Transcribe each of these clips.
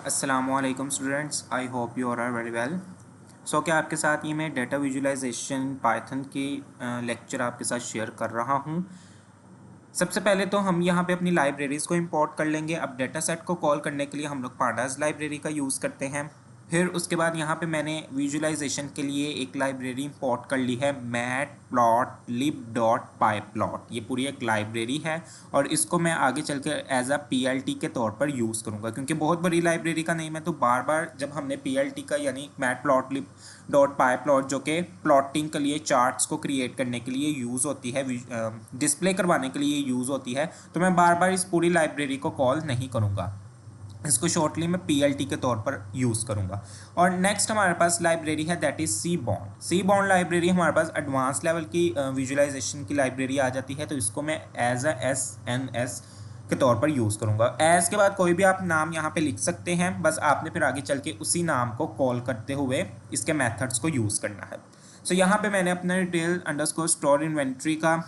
अस्सलामुअलैकुम students, I hope you are very well. So क्या आपके साथ ये मैं डेटा विजुअलाइजेशन पाइथन की लेक्चर आपके साथ शेयर कर रहा हूँ। सबसे पहले तो हम यहाँ पे अपनी लाइब्रेरीज़ को इंपोर्ट कर लेंगे। अब डेटा सेट को कॉल करने के लिए हम लोग पांडास लाइब्रेरी का यूज़ करते हैं। फिर उसके बाद यहाँ पे मैंने विजुअलाइजेशन के लिए एक लाइब्रेरी इंपोर्ट कर ली है, matplotlib.pyplot। ये पूरी एक लाइब्रेरी है और इसको मैं आगे चल के एज अ PLT के तौर पर यूज़ करूँगा, क्योंकि बहुत बड़ी लाइब्रेरी का नेम है। तो बार बार जब हमने PLT का यानी matplotlib.pyplot जो कि प्लॉटिंग के लिए, चार्ट्स को क्रिएट करने के लिए यूज़ होती है, डिस्प्ले करवाने के लिए यूज़ होती है, तो मैं बार बार इस पूरी लाइब्रेरी को कॉल नहीं करूँगा। इसको शॉर्टली मैं PLT के तौर पर यूज़ करूँगा। और नेक्स्ट हमारे पास लाइब्रेरी है, that is Seaborn library हमारे पास एडवांस लेवल की विजुअलाइजेशन की लाइब्रेरी आ जाती है, तो इसको मैं एज अ SNS के तौर पर यूज़ करूँगा। एज के बाद कोई भी आप नाम यहाँ पे लिख सकते हैं, बस आपने फिर आगे चल के उसी नाम को कॉल करते हुए इसके मेथड्स को यूज़ करना है। सो यहाँ पे मैंने अपना डिटेल अंडरस्कोर स्टोर इन्वेंट्री का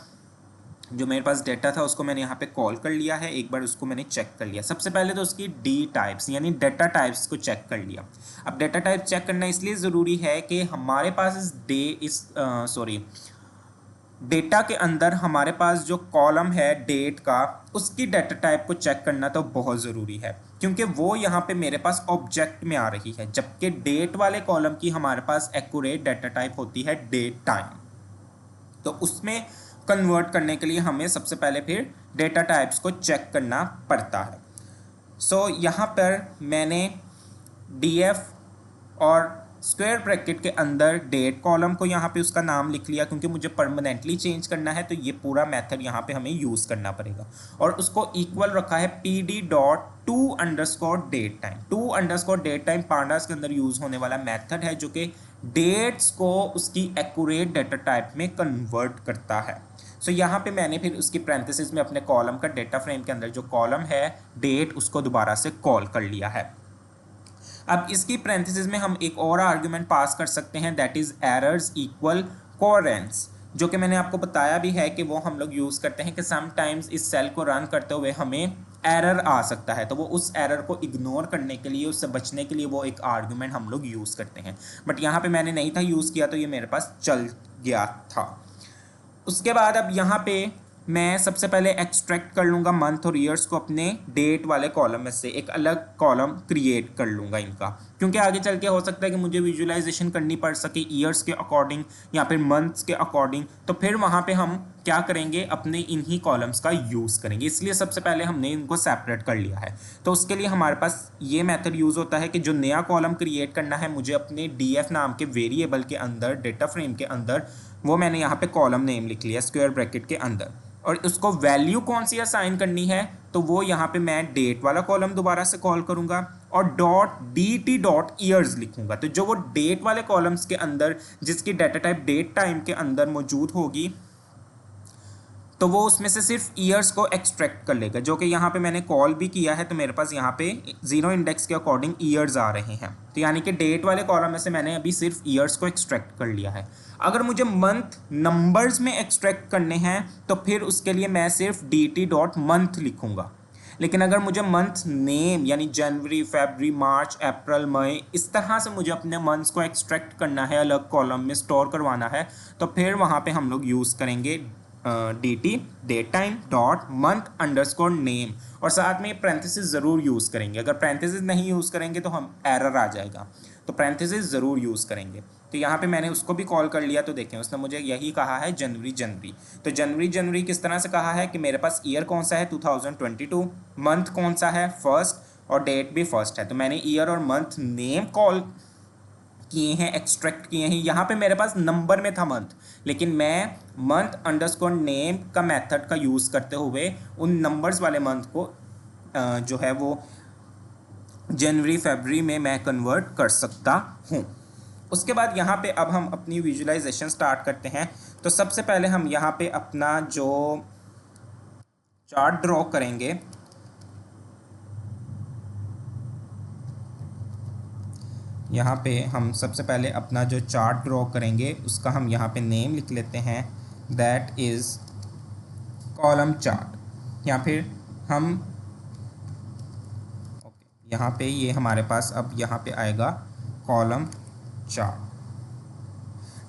जो मेरे पास डेटा था उसको मैंने यहाँ पे कॉल कर लिया है। एक बार उसको मैंने चेक कर लिया। सबसे पहले तो उसकी डी टाइप्स यानी डेटा टाइप्स को चेक कर लिया। अब डेटा टाइप चेक करना इसलिए ज़रूरी है कि हमारे पास डेटा के अंदर हमारे पास जो कॉलम है डेट का, उसकी डेटा टाइप को चेक करना तो बहुत ज़रूरी है, क्योंकि वो यहाँ पे मेरे पास ऑब्जेक्ट में आ रही है, जबकि डेट वाले कॉलम की हमारे पास एक्यूरेट डेटा टाइप होती है डेट टाइम। तो उसमें कन्वर्ट करने के लिए हमें सबसे पहले फिर डेटा टाइप्स को चेक करना पड़ता है। सो यहाँ पर मैंने DF और स्क्वायर ब्रैकेट के अंदर डेट कॉलम को यहाँ पे उसका नाम लिख लिया, क्योंकि मुझे परमानेंटली चेंज करना है, तो ये पूरा मेथड यहाँ पे हमें यूज़ करना पड़ेगा। और उसको इक्वल रखा है PD.to_date_time। to_date_time पांडास के अंदर यूज़ होने वाला मेथड है, जो कि डेट्स को उसकी एक्यूरेट डेटा टाइप में कन्वर्ट करता है। सो यहाँ पे मैंने फिर उसकी पैरेंथेसिस में अपने कॉलम का डेटा फ्रेम के अंदर जो कॉलम है डेट, उसको दोबारा से कॉल कर लिया है। अब इसकी पैरेंथेसिस में हम एक और आर्गुमेंट पास कर सकते हैं, that is errors equal coherence, जो कि मैंने आपको बताया भी है कि वो हम लोग यूज़ करते हैं कि समटाइम्स इस सेल को रन करते हुए हमें एरर आ सकता है, तो वो उस एरर को इग्नोर करने के लिए, उससे बचने के लिए वो एक आर्गुमेंट हम लोग यूज़ करते हैं। बट यहाँ पे मैंने नहीं था यूज़ किया, तो ये मेरे पास चल गया था। उसके बाद अब यहाँ पे मैं सबसे पहले एक्सट्रैक्ट कर लूँगा मंथ और ईयर्स को अपने डेट वाले कॉलम में से, एक अलग कॉलम क्रिएट कर लूँगा इनका, क्योंकि आगे चल के हो सकता है कि मुझे विजुअलाइजेशन करनी पड़ सके ईयर्स के अकॉर्डिंग या फिर मंथ्स के अकॉर्डिंग, तो फिर वहाँ पे हम क्या करेंगे, अपने इन्हीं कॉलम्स का यूज़ करेंगे। इसलिए सबसे पहले हमने इनको सेपरेट कर लिया है। तो उसके लिए हमारे पास ये मेथड यूज़ होता है कि जो नया कॉलम क्रिएट करना है मुझे अपने DF नाम के वेरिएबल के अंदर, डेटा फ्रेम के अंदर, वो मैंने यहाँ पे कॉलम नेम लिख लिया स्क्वायर ब्रैकेट के अंदर, और उसको वैल्यू कौन सी असाइन करनी है, तो वो यहाँ पे मैं डेट वाला कॉलम दोबारा से कॉल करूँगा और .dt.years लिखूँगा। तो जो वो डेट वाले कॉलम्स के अंदर जिसकी डाटा टाइप डेट टाइम के अंदर मौजूद होगी, तो वो उसमें से सिर्फ ईयर्स को एक्सट्रैक्ट कर लेगा, जो कि यहाँ पे मैंने कॉल भी किया है, तो मेरे पास यहाँ पे 0 इंडेक्स के अकॉर्डिंग ईयर्स आ रहे हैं। तो यानी कि डेट वाले कॉलम में से मैंने अभी सिर्फ ईयर्स को एक्सट्रैक्ट कर लिया है। अगर मुझे मंथ नंबर्स में एक्सट्रैक्ट करने हैं तो फिर उसके लिए मैं सिर्फ dt.month लिखूँगा। लेकिन अगर मुझे मंथ नेम यानी जनवरी, फरवरी, मार्च, अप्रैल, मई, इस तरह से मुझे अपने मंथ्स को एक्सट्रैक्ट करना है, अलग कॉलम में स्टोर करवाना है, तो फिर वहाँ पे हम लोग यूज़ करेंगे dt date time dot month underscore name, और साथ में पैरेंथेसिस ज़रूर यूज़ करेंगे। अगर पैरेंथेसिस नहीं यूज़ करेंगे तो हम एरर आ जाएगा, तो पैरेंथेसिस ज़रूर यूज़ करेंगे। तो यहाँ पे मैंने उसको भी कॉल कर लिया, तो देखें उसने मुझे यही कहा है जनवरी जनवरी। तो जनवरी किस तरह से कहा है कि मेरे पास ईयर कौन सा है 2022, मंथ कौन सा है फर्स्ट, और डेट भी फर्स्ट है, तो मैंने ईयर और मंथ नेम कॉल किए हैं, एक्सट्रैक्ट किए हैं। यहाँ पे मेरे पास नंबर में था मंथ, लेकिन मैं मंथ अंडरस्कोर नेम का मेथड का यूज़ करते हुए उन नंबर्स वाले मंथ को जो है वो जनवरी फरवरी में मैं कन्वर्ट कर सकता हूँ। उसके बाद यहाँ पे अब हम अपनी विजुअलाइजेशन स्टार्ट करते हैं। तो सबसे पहले हम यहाँ पे अपना जो चार्ट ड्रॉ करेंगे, यहाँ पे हम सबसे पहले अपना जो चार्ट ड्रॉ करेंगे उसका हम यहाँ पे नेम लिख लेते हैं, दैट इज़ कॉलम चार्ट, या फिर हम यहाँ पे ये हमारे पास अब यहाँ पे आएगा कॉलम चार्ट।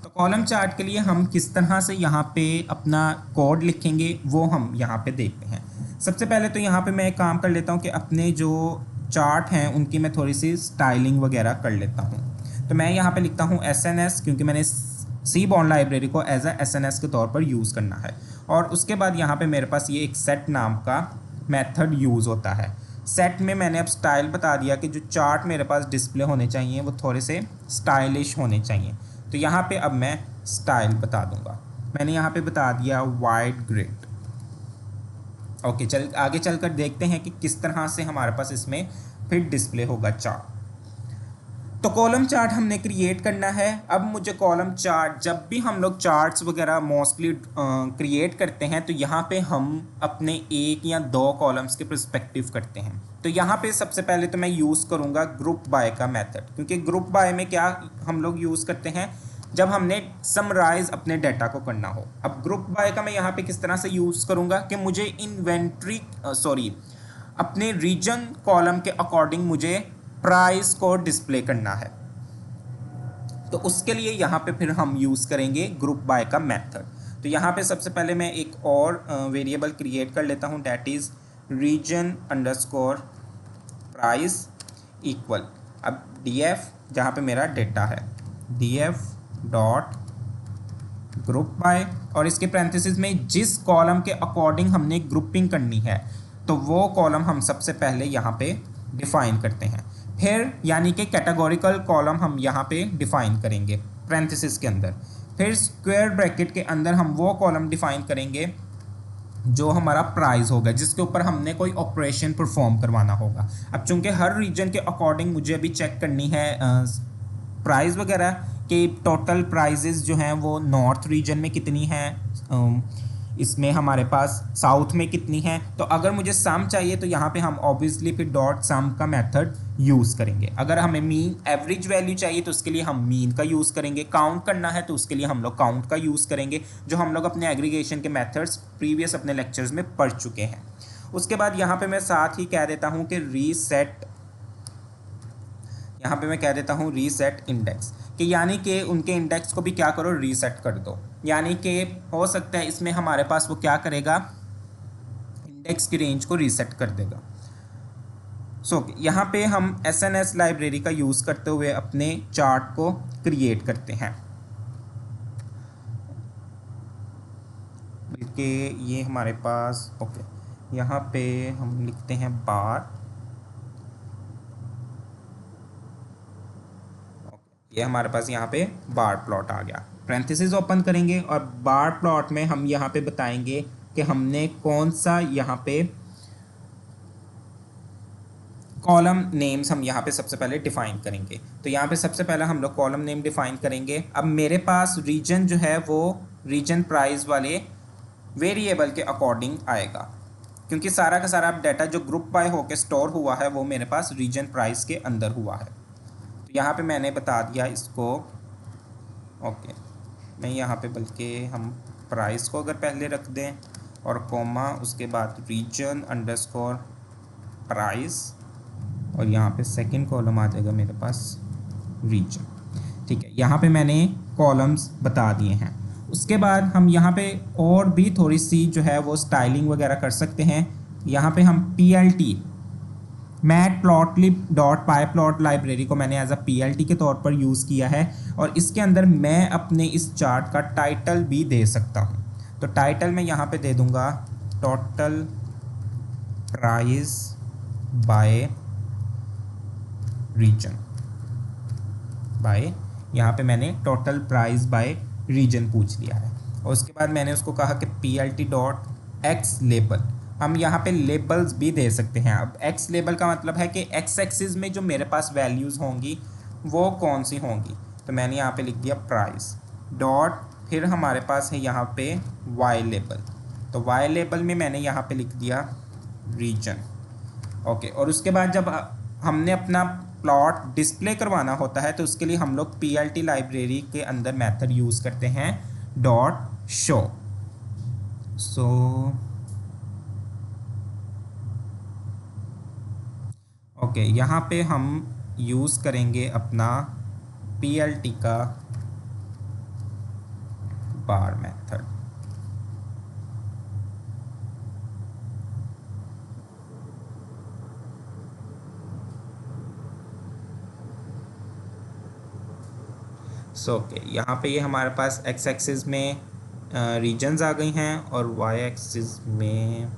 तो कॉलम चार्ट के लिए हम किस तरह से यहाँ पे अपना कोड लिखेंगे वो हम यहाँ पे देखते हैं। सबसे पहले तो यहाँ पे मैं एक काम कर लेता हूँ कि अपने जो चार्ट हैं उनकी मैं थोड़ी सी स्टाइलिंग वगैरह कर लेता हूँ। तो मैं यहाँ पे लिखता हूँ SNS, क्योंकि मैंने सीबॉर्न लाइब्रेरी को एज अ SNS के तौर पर यूज़ करना है। और उसके बाद यहाँ पे मेरे पास ये एक सेट नाम का मेथड यूज़ होता है। सेट में मैंने अब स्टाइल बता दिया कि जो चार्ट मेरे पास डिस्प्ले होने चाहिए वो थोड़े से स्टाइलिश होने चाहिए। तो यहाँ पे अब मैं स्टाइल बता दूंगा। मैंने यहाँ पे बता दिया वाइड ग्रिड। ओके, चल आगे चलकर देखते हैं कि किस तरह से हमारे पास इसमें फिर डिस्प्ले होगा चार्ट। तो कॉलम चार्ट हमने क्रिएट करना है। अब मुझे कॉलम चार्ट, जब भी हम लोग चार्ट्स वगैरह मोस्टली क्रिएट करते हैं तो यहाँ पे हम अपने एक या दो कॉलम्स के पर्सपेक्टिव करते हैं। तो यहाँ पे सबसे पहले तो मैं यूज़ करूँगा ग्रुप बाय का मेथड, क्योंकि ग्रुप बाय में क्या हम लोग यूज़ करते हैं जब हमने समराइज अपने डाटा को करना हो। अब ग्रुप बाय का मैं यहाँ पे किस तरह से यूज़ करूँगा कि मुझे इन्वेंट्री अपने रीजन कॉलम के अकॉर्डिंग मुझे प्राइस को डिस्प्ले करना है। तो उसके लिए यहाँ पे फिर हम यूज़ करेंगे ग्रुप बाय का मेथड। तो यहाँ पे सबसे पहले मैं एक और वेरिएबल क्रिएट कर लेता हूँ, that is region underscore price equal अब df, जहाँ पे मेरा डेटा है df डॉट ग्रुप बाय, और इसके पैरेंथेसिस में जिस कॉलम के अकॉर्डिंग हमने ग्रुपिंग करनी है तो वो कॉलम हम सबसे पहले यहाँ पे डिफाइन करते हैं। फिर यानी कि कैटेगोरिकल कॉलम हम यहाँ पे डिफाइन करेंगे पैरेंथेसिस के अंदर। फिर स्क्वायर ब्रैकेट के अंदर हम वो कॉलम डिफाइन करेंगे जो हमारा प्राइस होगा, जिसके ऊपर हमने कोई ऑपरेशन परफॉर्म करवाना होगा। अब चूंकि हर रीजन के अकॉर्डिंग मुझे अभी चेक करनी है प्राइस वगैरह कि टोटल प्राइजेस जो हैं वो नॉर्थ रीजन में कितनी हैं, इसमें हमारे पास साउथ में कितनी है। तो अगर मुझे सम चाहिए तो यहाँ पे हम ऑब्वियसली फिर डॉट सम का मेथड यूज़ करेंगे। अगर हमें मीन एवरेज वैल्यू चाहिए तो उसके लिए हम मीन का यूज़ करेंगे। काउंट करना है तो उसके लिए हम लोग काउंट का यूज़ करेंगे, जो हम लोग अपने एग्रीगेशन के मेथड्स प्रीवियस अपने लेक्चर्स में पढ़ चुके हैं। उसके बाद यहाँ पे मैं साथ ही कह देता हूँ कि रीसेट, यहाँ पे मैं कह देता हूँ रीसेट इंडेक्स, कि यानी कि उनके इंडेक्स को भी क्या करो, रीसेट कर दो। यानी कि हो सकता है इसमें हमारे पास वो क्या करेगा, इंडेक्स की रेंज को रीसेट कर देगा। यहाँ पे हम SNS लाइब्रेरी का यूज़ करते हुए अपने चार्ट को क्रिएट करते हैं। बल्कि ये हमारे पास यहाँ पे हम लिखते हैं बार। ये हमारे पास यहाँ पे बार प्लॉट आ गया। पैरेंथेसिस ओपन करेंगे और बार प्लॉट में हम यहाँ पे बताएंगे कि हमने कौन सा यहाँ पे कॉलम नेम्स हम यहाँ पे सबसे पहले डिफाइन करेंगे। तो यहाँ पे सबसे पहले हम लोग कॉलम नेम डिफाइन करेंगे। अब मेरे पास रीजन जो है वो रीजन प्राइस वाले वेरिएबल के अकॉर्डिंग आएगा, क्योंकि सारा का सारा डाटा जो ग्रुप बाय होके स्टोर हुआ है वो मेरे पास रीजन प्राइस के अंदर हुआ है। तो यहाँ पे मैंने बता दिया इसको। मैं यहाँ पे बल्कि हम प्राइस को अगर पहले रख दें और कोमा, उसके बाद रीजन अंडरस्कोर प्राइस, और यहाँ पे सेकंड कॉलम आ जाएगा मेरे पास रीजन। ठीक है, यहाँ पे मैंने कॉलम्स बता दिए हैं। उसके बाद हम यहाँ पे और भी थोड़ी सी जो है वो स्टाइलिंग वगैरह कर सकते हैं। यहाँ पे हम PLT matplotlib dot pyplot library को मैंने एज अ PLT के तौर पर यूज़ किया है, और इसके अंदर मैं अपने इस चार्ट का टाइटल भी दे सकता हूँ। तो टाइटल मैं यहाँ पे दे दूँगा total price by region by, यहाँ पे मैंने टोटल प्राइस बाय रीजन पूछ लिया है। और उसके बाद मैंने उसको कहा कि PLT डॉट एक्स लेबल, हम यहाँ पे लेबल्स भी दे सकते हैं। अब एक्स लेबल का मतलब है कि एक्स एक्सिस में जो मेरे पास वैल्यूज़ होंगी वो कौन सी होंगी। तो मैंने यहाँ पे लिख दिया प्राइस डॉट, फिर हमारे पास है यहाँ पे वाई लेबल। तो वाई लेबल में मैंने यहाँ पे लिख दिया रीजन। और उसके बाद जब हमने अपना प्लॉट डिस्प्ले करवाना होता है तो उसके लिए हम लोग PLT लाइब्रेरी के अंदर मेथड यूज़ करते हैं डॉट शो। ओके, यहाँ पे हम यूज़ करेंगे अपना PLT का बार मेथड। ओके, यहाँ पे ये हमारे पास एक्स एक्सिस में रीजन्स आ गई हैं और वाई एक्सिस में,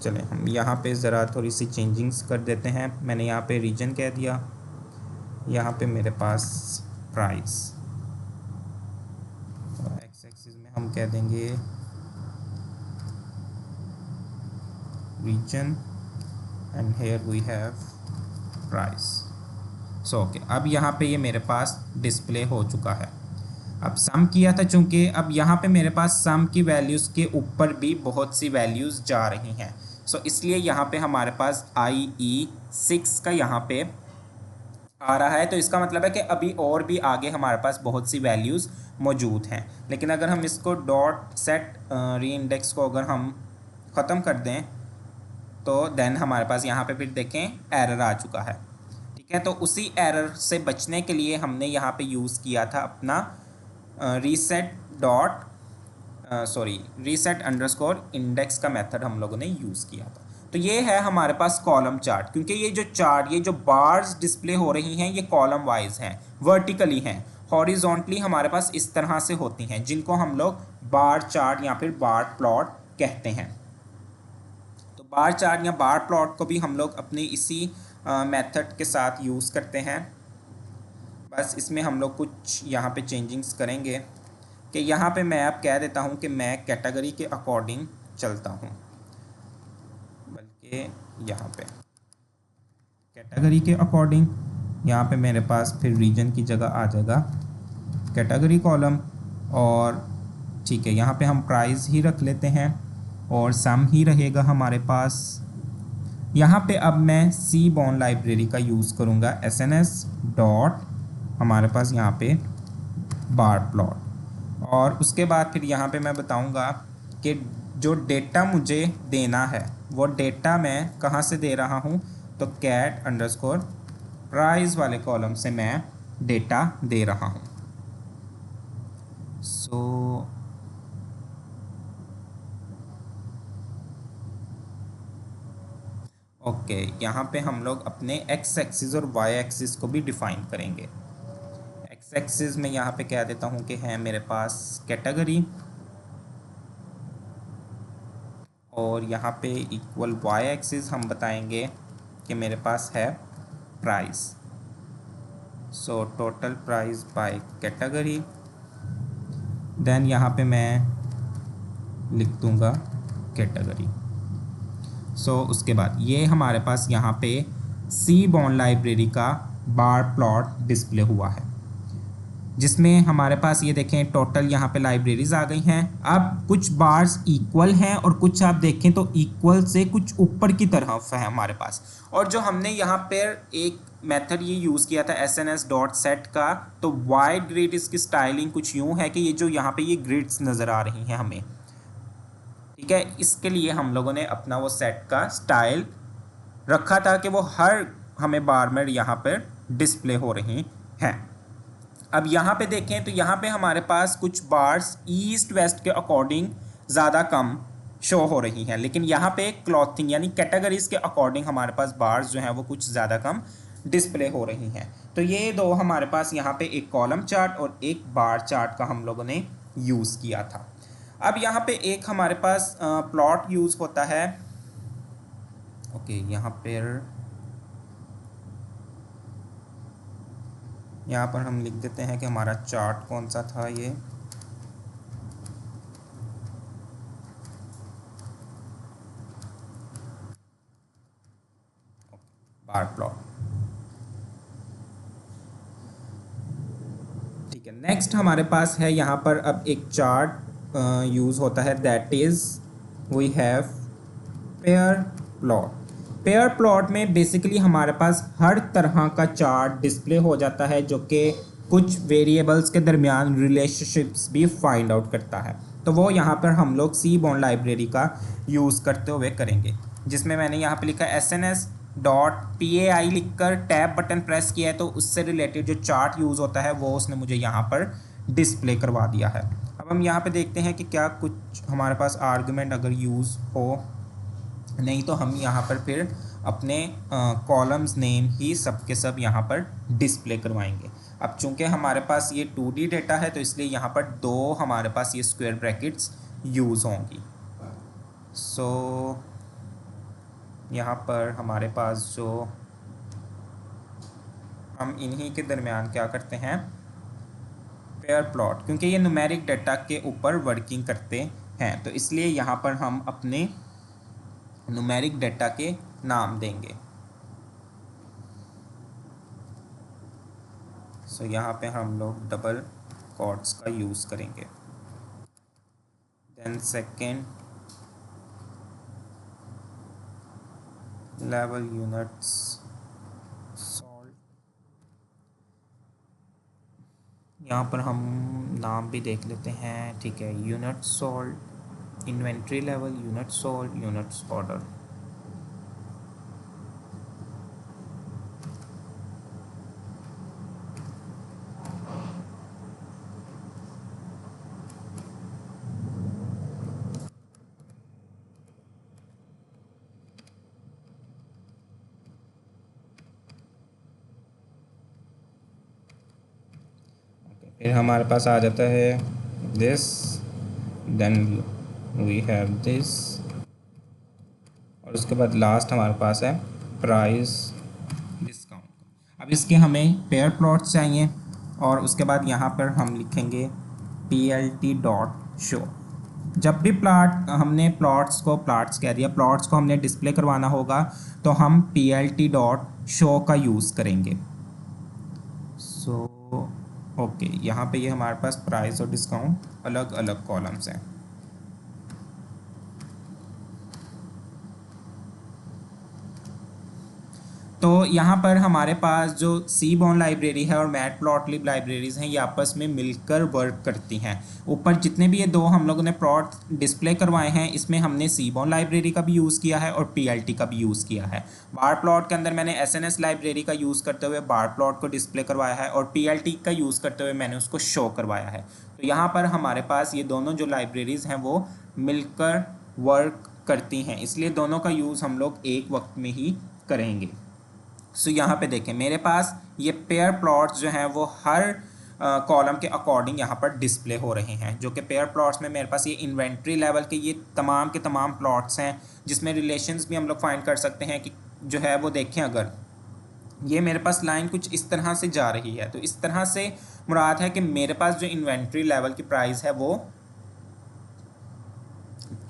चलें हम यहाँ पे ज़रा थोड़ी सी चेंजिंग्स कर देते हैं। मैंने यहाँ पे रीजन कह दिया, यहाँ पे मेरे पास प्राइस, एक्स एक्सिस में हम कह देंगे region and here we have price. Okay, अब यहाँ पे ये मेरे पास डिस्प्ले हो चुका है। अब सम किया था, चूँकि अब यहाँ पे मेरे पास सम की वैल्यूज़ के ऊपर भी बहुत सी वैल्यूज़ जा रही हैं, इसलिए यहाँ पे हमारे पास IE6 का यहाँ पे आ रहा है। तो इसका मतलब है कि अभी और भी आगे हमारे पास बहुत सी वैल्यूज़ मौजूद हैं। लेकिन अगर हम इसको डॉट सेट री इंडेक्स को अगर हम ख़त्म कर दें तो देन हमारे पास यहाँ पे फिर देखें एरर आ चुका है। ठीक है, तो उसी एरर से बचने के लिए हमने यहाँ पे यूज़ किया था अपना रीसेट अंडरस्कोर इंडेक्स का मेथड हम लोगों ने यूज़ किया था। तो ये है हमारे पास कॉलम चार्ट, क्योंकि ये जो चार्ट, ये जो बार्स डिस्प्ले हो रही हैं ये कॉलम वाइज हैं, वर्टिकली हैं। हॉरिजॉन्टली हमारे पास इस तरह से होती हैं, जिनको हम लोग बार चार्ट या फिर बार प्लॉट कहते हैं। तो बार चार्ट या बार प्लॉट को भी हम लोग अपने इसी मेथड के साथ यूज़ करते हैं। बस इसमें हम लोग कुछ यहाँ पे चेंजिंग्स करेंगे कि यहाँ पे मैं अब कह देता हूँ कि मैं कैटेगरी के अकॉर्डिंग चलता हूँ, बल्कि यहाँ पे कैटेगरी के अकॉर्डिंग, यहाँ पे मेरे पास फिर रीजन की जगह आ जाएगा कैटेगरी कॉलम। और ठीक है, यहाँ पे हम प्राइस ही रख लेते हैं और सम ही रहेगा हमारे पास। यहाँ पे अब मैं सी बॉर्न लाइब्रेरी का यूज़ करूँगा, SNS डॉट हमारे पास यहाँ पे बार प्लॉट। और उसके बाद फिर यहाँ पे मैं बताऊँगा कि जो डेटा मुझे देना है वो डेटा मैं कहाँ से दे रहा हूँ, तो कैट अंडरस्कोर प्राइस वाले कॉलम से मैं डेटा दे रहा हूँ। ओके, यहाँ पे हम लोग अपने एक्स एक्सिस और वाई एक्सिस को भी डिफाइन करेंगे। एक्स एक्सिस में यहाँ पे कह देता हूँ कि है मेरे पास कैटेगरी, और यहाँ पे इक्वल वाई एक्सिस हम बताएंगे कि मेरे पास है price. Total price by category. Then यहाँ पे मैं लिख दूँगा कैटेगरी। उसके बाद ये हमारे पास यहाँ पे सी बॉर्न लाइब्रेरी का बार प्लॉट डिस्प्ले हुआ है, जिसमें हमारे पास ये देखें टोटल यहाँ पे लाइब्रेरीज आ गई हैं। अब कुछ बार्स इक्वल हैं और कुछ आप देखें तो इक्वल से कुछ ऊपर की तरफ है हमारे पास। और जो हमने यहाँ पर एक मेथड ये यूज़ किया था SNS डॉट सेट का, तो वाइड ग्रिड इसकी स्टाइलिंग कुछ यूँ है कि ये जो यहाँ पे ये ग्रिड्स नज़र आ रही हैं हमें, ठीक है, इसके लिए हम लोगों ने अपना वो सेट का स्टाइल रखा था कि वो हर हमें बार में यहाँ पर डिस्प्ले हो रही हैं। अब यहाँ पे देखें तो यहाँ पे हमारे पास कुछ बार्स ईस्ट वेस्ट के अकॉर्डिंग ज़्यादा कम शो हो रही हैं, लेकिन यहाँ पे क्लॉथिंग यानी कैटेगरीज के अकॉर्डिंग हमारे पास बार्स जो हैं वो कुछ ज़्यादा कम डिस्प्ले हो रही हैं। तो ये दो हमारे पास यहाँ पे एक कॉलम चार्ट और एक बार चार्ट का हम लोगों ने यूज़ किया था। अब यहाँ पे एक हमारे पास प्लॉट यूज़ होता है। ओके, यहाँ पर हम लिख देते हैं कि हमारा चार्ट कौन सा था, ये बार प्लॉट। ठीक है, नेक्स्ट हमारे पास है यहाँ पर अब एक चार्ट यूज़ होता है, that is we have pair plot. Pair plot में बेसिकली हमारे पास हर तरह का चार्ट डिस्प्ले हो जाता है जो कि कुछ वेरिएबल्स के दरमियान रिलेशनशिप्स भी फाइंड आउट करता है। तो वो यहाँ पर हम लोग सी बॉर्न लाइब्रेरी का यूज़ करते हुए करेंगे। जिसमें मैंने यहाँ पे लिखा SNS डॉट PAI लिखकर टैब बटन प्रेस किया है, तो उससे रिलेटेड जो चार्ट यूज़ होता है वो उसने मुझे यहाँ पर डिस्प्ले करवा दिया है। अब हम यहाँ पे देखते हैं कि क्या कुछ हमारे पास आर्गुमेंट अगर यूज़ हो, नहीं तो हम यहाँ पर फिर अपने कॉलम्स नेम ही सब के सब यहाँ पर डिस्प्ले करवाएंगे। अब चूंकि हमारे पास ये 2D डेटा है तो इसलिए यहाँ पर दो हमारे पास ये स्क्वायर ब्रैकेट्स यूज़ होंगी। सो यहाँ पर हमारे पास जो हम इन्हीं के दरमियान क्या करते हैं, पेयर प्लॉट, क्योंकि ये न्यूमेरिक डेटा के ऊपर वर्किंग करते हैं तो इसलिए यहाँ पर हम अपने न्यूमेरिक डेटा के नाम देंगे। सो यहाँ पे हम लोग डबल कोट्स का यूज़ करेंगे। Then second level units sold, यहाँ पर हम नाम भी देख लेते हैं, ठीक है, unit sold, inventory level, unit sold, units order. फिर हमारे पास आ जाता है this, then we have this, और उसके बाद लास्ट हमारे पास है प्राइस डिस्काउंट। अब इसके हमें पेयर प्लॉट्स चाहिए और उसके बाद यहाँ पर हम लिखेंगे PLT डॉट शो। जब भी प्लॉट्स कह दिया, प्लॉट्स को हमने डिस्प्ले करवाना होगा तो हम PLT डॉट शो का यूज़ करेंगे। सो ओके, यहाँ पे ये हमारे पास प्राइस और डिस्काउंट अलग अलग कॉलम्स हैं। तो यहाँ पर हमारे पास जो सीबॉर्न लाइब्रेरी है और मैटप्लॉटलिब लाइब्रेरीज़ हैं ये आपस में मिलकर वर्क करती हैं। ऊपर जितने भी ये दो हम लोगों ने प्लॉट डिस्प्ले करवाए हैं इसमें हमने सीबॉर्न लाइब्रेरी का भी यूज़ किया है और PLT का भी यूज़ किया है। बार प्लॉट के अंदर मैंने SNS लाइब्रेरी का यूज़ करते हुए बार प्लॉट को डिस्प्ले करवाया है और PLT का यूज़ करते हुए मैंने उसको शो करवाया है। तो यहाँ पर हमारे पास ये दोनों जो लाइब्रेरीज़ हैं वो मिलकर वर्क करती हैं, इसलिए दोनों का यूज़ हम लोग एक वक्त में ही करेंगे। सो यहाँ पे देखें मेरे पास ये पेयर प्लॉट्स जो हैं वो हर कॉलम के अकॉर्डिंग यहाँ पर डिस्प्ले हो रहे हैं, जो कि पेयर प्लॉट्स में मेरे पास ये इन्वेंट्री लेवल के ये तमाम के तमाम प्लॉट्स हैं, जिसमें रिलेशंस भी हम लोग फाइंड कर सकते हैं कि जो है वो देखें अगर ये मेरे पास लाइन कुछ इस तरह से जा रही है तो इस तरह से मुराद है कि मेरे पास जो इन्वेंट्री लेवल की प्राइस है वो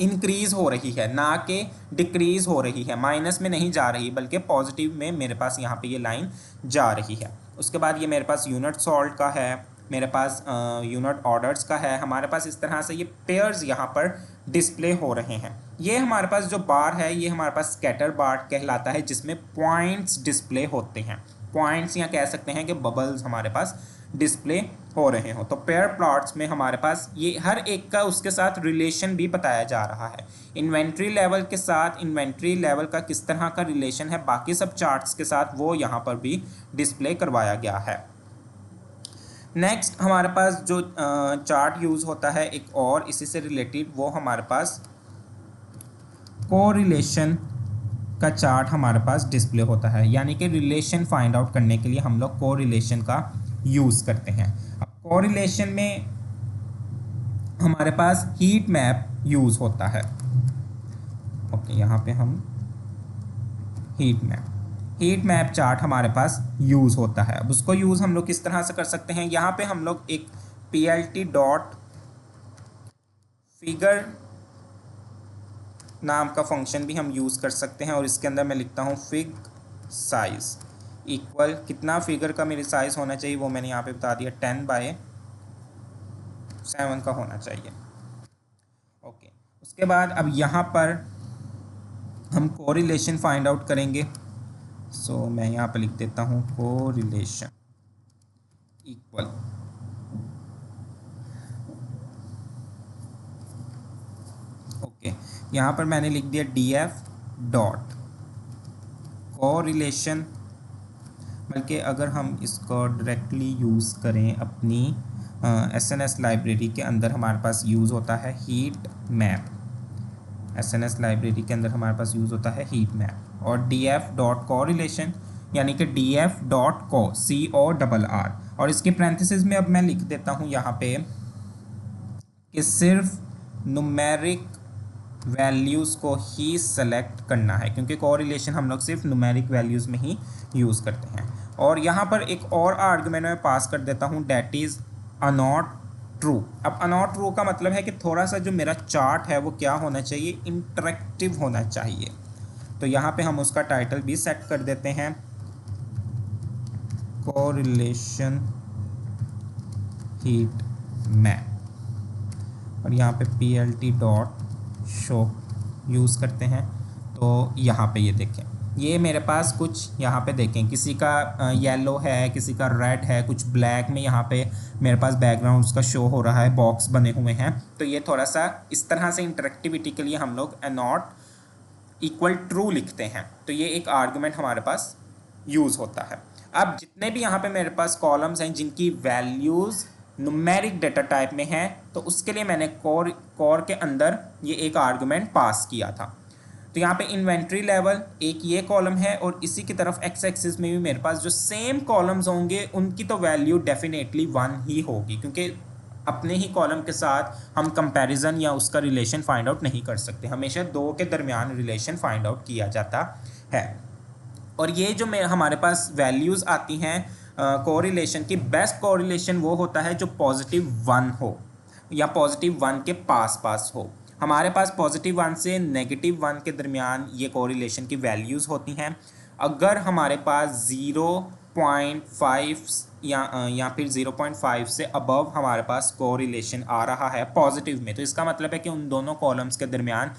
इंक्रीज हो रही है, ना कि डिक्रीज हो रही है, माइनस में नहीं जा रही बल्कि पॉजिटिव में मेरे पास यहाँ पे ये लाइन जा रही है। उसके बाद ये मेरे पास यूनिट सॉल्ट का है, मेरे पास यूनिट ऑर्डर्स का है, हमारे पास इस तरह से ये पेयर्स यहाँ पर डिस्प्ले हो रहे हैं। ये हमारे पास जो बार है ये हमारे पास स्कैटर बार कहलाता है, जिसमें पॉइंट्स डिस्प्ले होते हैं। पॉइंट्स या कह सकते हैं कि बबल्स हमारे पास डिस्प्ले हो रहे हो। तो पेयर प्लॉट्स में हमारे पास ये हर एक का उसके साथ रिलेशन भी बताया जा रहा है। इन्वेंट्री लेवल के साथ इन्वेंट्री लेवल का किस तरह का रिलेशन है बाकी सब चार्ट्स के साथ वो यहाँ पर भी डिस्प्ले करवाया गया है। नेक्स्ट हमारे पास जो चार्ट यूज़ होता है एक और इसी से रिलेटेड, वो हमारे पास कोरिलेशन का चार्ट हमारे पास डिस्प्ले होता है, यानी कि रिलेशन फाइंड आउट करने के लिए हम लोग कोरिलेशन का यूज़ करते हैं। अब कोरिलेशन में हमारे पास हीट मैप यूज़ होता है। ओके, यहाँ पे हम हीट मैप चार्ट हमारे पास यूज़ होता है। अब उसको यूज़ हम लोग किस तरह से कर सकते हैं, यहाँ पे हम लोग एक PLT डॉट फिगर नाम का फंक्शन भी हम यूज़ कर सकते हैं और इसके अंदर मैं लिखता हूँ फिग साइज़ इक्वल, कितना फिगर का मेरी साइज़ होना चाहिए वो मैंने यहाँ पे बता दिया, 10/7 का होना चाहिए। ओके, उसके बाद अब यहाँ पर हम कोरिलेशन फाइंड आउट करेंगे। सो मैं यहाँ पे लिख देता हूँ कोरिलेशन इक्वल, ओके, यहाँ पर मैंने लिख दिया DF डॉट कोरिलेशन, बल्कि अगर हम इसको डायरेक्टली यूज़ करें अपनी एसएनएस लाइब्रेरी के अंदर हमारे पास यूज़ होता है हीट मैप। एसएनएस लाइब्रेरी के अंदर हमारे पास यूज़ होता है हीट मैप। और df डॉट कोरिलेशन यानी कि df डॉट को CORR, और इसके पैरेंथेसिस में अब मैं लिख देता हूँ यहाँ पे कि सिर्फ न्यूमेरिक वैल्यूज़ को ही सेलेक्ट करना है, क्योंकि कोरिलेशन हम लोग सिर्फ न्यूमेरिक वैल्यूज़ में ही यूज़ करते हैं। और यहाँ पर एक और आर्गुमेंट मैं पास कर देता हूँ, डेट इज़ नॉट ट्रू। अब नॉट ट्रू का मतलब है कि थोड़ा सा जो मेरा चार्ट है वो क्या होना चाहिए, इंटरेक्टिव होना चाहिए। तो यहाँ पे हम उसका टाइटल भी सेट कर देते हैं, कोरिलेशन हीट मैप, और यहाँ पे PLT डॉट शो यूज़ करते हैं। तो यहाँ पे ये देखें, ये मेरे पास कुछ यहाँ पे देखें, किसी का येलो है, किसी का रेड है, कुछ ब्लैक में यहाँ पे मेरे पास बैकग्राउंड उसका शो हो रहा है, बॉक्स बने हुए हैं। तो ये थोड़ा सा इस तरह से इंटरेक्टिविटी के लिए हम लोग नॉट इक्वल ट्रू लिखते हैं। तो ये एक आर्गुमेंट हमारे पास यूज़ होता है। अब जितने भी यहाँ पे मेरे पास कॉलम्स हैं जिनकी वैल्यूज़ न्यूमेरिक डेटा टाइप में है, तो उसके लिए मैंने कोर के अंदर ये एक आर्गुमेंट पास किया था। तो यहाँ पे इन्वेंट्री लेवल एक ये कॉलम है, और इसी की तरफ एक्स एक्सिस में भी मेरे पास जो सेम कॉलम्स होंगे उनकी तो वैल्यू डेफिनेटली 1 ही होगी, क्योंकि अपने ही कॉलम के साथ हम कंपैरिजन या उसका रिलेशन फाइंड आउट नहीं कर सकते, हमेशा दो के दरमियान रिलेशन फाइंड आउट किया जाता है। और ये जो हमारे पास वैल्यूज़ आती हैं कोरिलेशन की, बेस्ट कोरिलेशन वो होता है जो +1 हो या +1 के पास हो। हमारे पास +1 से -1 के दरमियान ये कोरिलेशन की वैल्यूज़ होती हैं। अगर हमारे पास 0.5 या फिर 0.5 से अबव हमारे पास कोरिलेशन आ रहा है पॉजिटिव में, तो इसका मतलब है कि उन दोनों कॉलम्स के दरमियान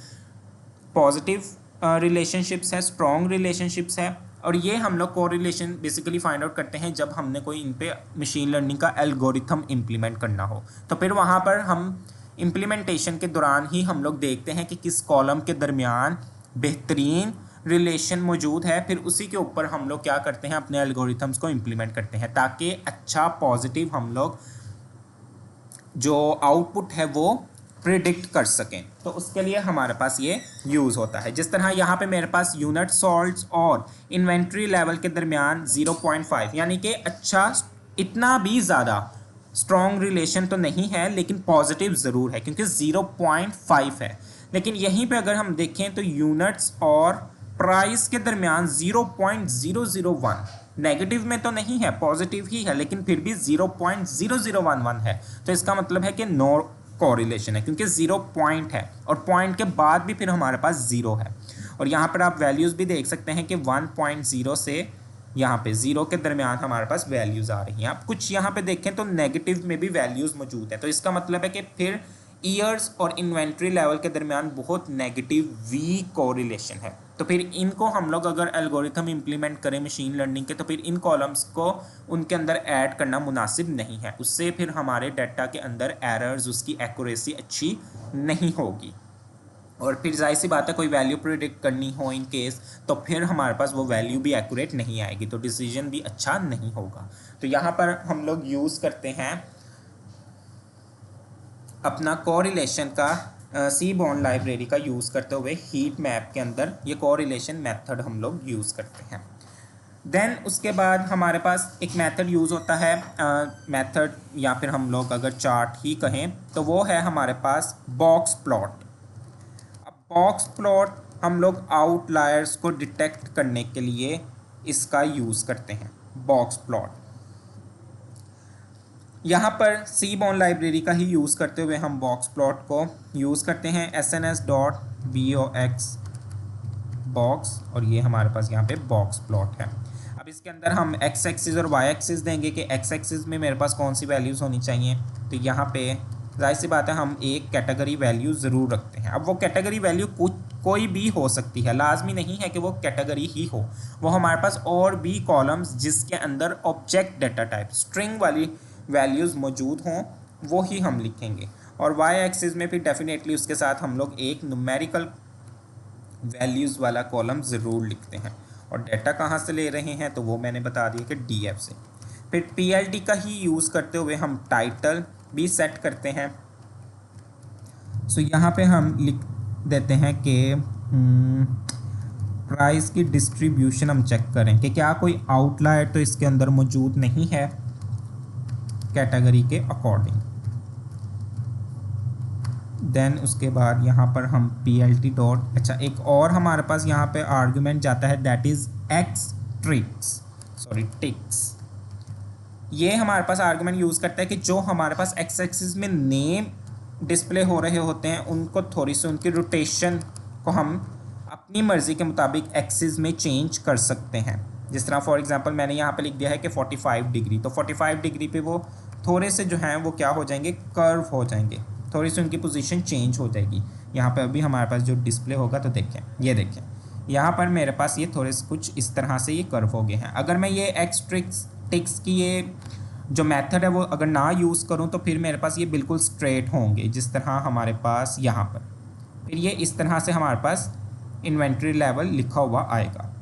पॉजिटिव रिलेशनशिप्स है, स्ट्रॉन्ग रिलेशनशिप्स है। और ये हम लोग कोरिलेशन बेसिकली फाइंड आउट करते हैं जब हमने कोई इन पे मशीन लर्निंग का एल्गोरिथम इम्प्लीमेंट करना हो। तो फिर वहाँ पर हम इम्प्लीमेंटेशन के दौरान ही हम लोग देखते हैं कि किस कॉलम के दरमियान बेहतरीन रिलेशन मौजूद है, फिर उसी के ऊपर हम लोग क्या करते हैं, अपने एल्गोरिथम्स को इम्प्लीमेंट करते हैं, ताकि अच्छा पॉजिटिव हम लोग जो आउटपुट है वो प्रिडिक्ट कर सकें। तो उसके लिए हमारे पास ये यूज़ होता है। जिस तरह यहाँ पे मेरे पास यूनिट सॉल्ट्स और इन्वेंट्री लेवल के दरमियान 0.5, यानी कि अच्छा इतना भी ज़्यादा स्ट्रॉन्ग रिलेशन तो नहीं है, लेकिन पॉजिटिव ज़रूर है क्योंकि 0.5 है। लेकिन यहीं पे अगर हम देखें तो यूनिट्स और प्राइस के दरमियान 0.001, नेगेटिव में तो नहीं है, पॉजिटिव ही है, लेकिन फिर भी 0.0011 है। तो इसका मतलब है कि नो कोरिलेशन है, क्योंकि 0 पॉइंट है और पॉइंट के बाद भी फिर हमारे पास 0 है। और यहाँ पर आप वैल्यूज़ भी देख सकते हैं कि 1.0 से यहाँ पे 0 के दरमियान हमारे पास वैल्यूज़ आ रही हैं। आप कुछ यहाँ पे देखें तो नेगेटिव में भी वैल्यूज़ मौजूद है। तो इसका मतलब है कि फिर ईयर्स और इन्वेंट्री लेवल के दरमियान बहुत नेगेटिव वीक कोरिलेशन है। तो फिर इनको हम लोग अगर एल्गोरिथम इम्प्लीमेंट करें मशीन लर्निंग के, तो फिर इन कॉलम्स को उनके अंदर ऐड करना मुनासिब नहीं है। उससे फिर हमारे डाटा के अंदर एरर्स, उसकी एक्यूरेसी अच्छी नहीं होगी। और फिर जाहिर सी बात है कोई वैल्यू प्रिडिक्ट करनी हो इन केस, तो फिर हमारे पास वो वैल्यू भी एक्यूरेट नहीं आएगी, तो डिसीजन भी अच्छा नहीं होगा। तो यहाँ पर हम लोग यूज़ करते हैं अपना कोरिलेशन का सीबॉर्न लाइब्रेरी का यूज़ करते हुए हीट मैप के अंदर ये कोरिलेशन मेथड हम लोग यूज़ करते हैं। देन उसके बाद हमारे पास एक मेथड यूज़ होता है, मेथड या फिर हम लोग अगर चार्ट ही कहें तो वो है हमारे पास बॉक्स प्लॉट। अब बॉक्स प्लॉट हम लोग आउटलायर्स को डिटेक्ट करने के लिए इसका यूज़ करते हैं, बॉक्स प्लॉट। यहाँ पर सीबॉर्न लाइब्रेरी का ही यूज़ करते हुए हम बॉक्स प्लॉट को यूज़ करते हैं, sns.box बॉक्स, और ये हमारे पास यहाँ पे बॉक्स प्लॉट है। अब इसके अंदर हम एक्स एक्सिस और वाई एक्सिस देंगे कि एक्स एक्सिस में मेरे पास कौन सी वैल्यूज़ होनी चाहिए। तो यहाँ पे जाहिर सी बात है हम एक कैटेगरी वैल्यू ज़रूर रखते हैं। अब वो कैटेगरी वैल्यू कोई भी हो सकती है, लाजमी नहीं है कि वो कैटेगरी ही हो। वो हमारे पास और भी कॉलम्स जिसके अंदर ऑब्जेक्ट डेटा टाइप स्ट्रिंग वाली वैल्यूज़ मौजूद हों वो ही हम लिखेंगे। और वाई एक्सिस में फिर डेफिनेटली उसके साथ हम लोग एक न्यूमेरिकल वैल्यूज़ वाला कॉलम ज़रूर लिखते हैं। और डाटा कहाँ से ले रहे हैं तो वो मैंने बता दिया कि डीएफ से। फिर पीएलटी का ही यूज़ करते हुए हम टाइटल भी सेट करते हैं। सो यहाँ पे हम लिख देते हैं कि प्राइस की डिस्ट्रीब्यूशन हम चेक करें कि क्या कोई आउटलायर तो इसके अंदर मौजूद नहीं है कैटेगरी के अकॉर्डिंग। देन उसके बाद यहाँ पर हम पीएलटी डॉट, अच्छा एक और हमारे पास यहाँ पे आर्गुमेंट जाता है दैट इज़ एक्स टिक्स। ये हमारे पास आर्गुमेंट यूज़ करता है कि जो हमारे पास एक्स एक्सिस में नेम डिस्प्ले हो रहे होते हैं उनको थोड़ी सी उनकी रोटेशन को हम अपनी मर्ज़ी के मुताबिक एक्सिस में चेंज कर सकते हैं। जिस तरह फॉर एग्जांपल मैंने यहाँ पे लिख दिया है कि 45 डिग्री, तो 45 डिग्री पे वो थोड़े से जो हैं वो क्या हो जाएंगे, कर्व हो जाएंगे, थोड़ी सी उनकी पोजीशन चेंज हो जाएगी। यहाँ पे अभी हमारे पास जो डिस्प्ले होगा तो देखें, ये देखें यहाँ पर मेरे पास ये थोड़े से कुछ इस तरह से ये कर्व हो गए हैं। अगर मैं ये एक्स टिक्स की ये जो मेथड है वो अगर ना यूज़ करूँ तो फिर मेरे पास ये बिल्कुल स्ट्रेट होंगे, जिस तरह हमारे पास यहाँ पर। फिर ये इस तरह से हमारे पास इन्वेंट्री लेवल लिखा हुआ आएगा।